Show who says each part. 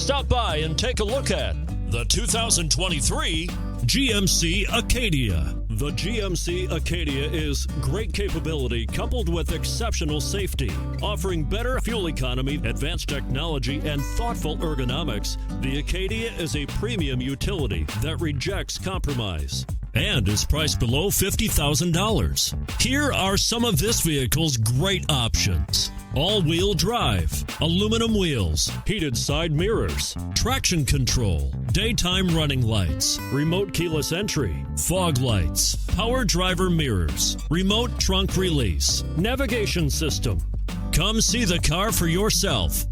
Speaker 1: Stop by and take a look at the 2023 GMC Acadia. The GMC Acadia is great capability coupled with exceptional safety. Offering better fuel economy, advanced technology, and thoughtful ergonomics, the Acadia is a premium utility that rejects compromise and is priced below $50,000. Here are some of this vehicle's great options: all-wheel drive, aluminum wheels, heated side mirrors, traction control, daytime running lights, remote keyless entry, fog lights, power driver mirrors, remote trunk release, navigation system. Come see the car for yourself.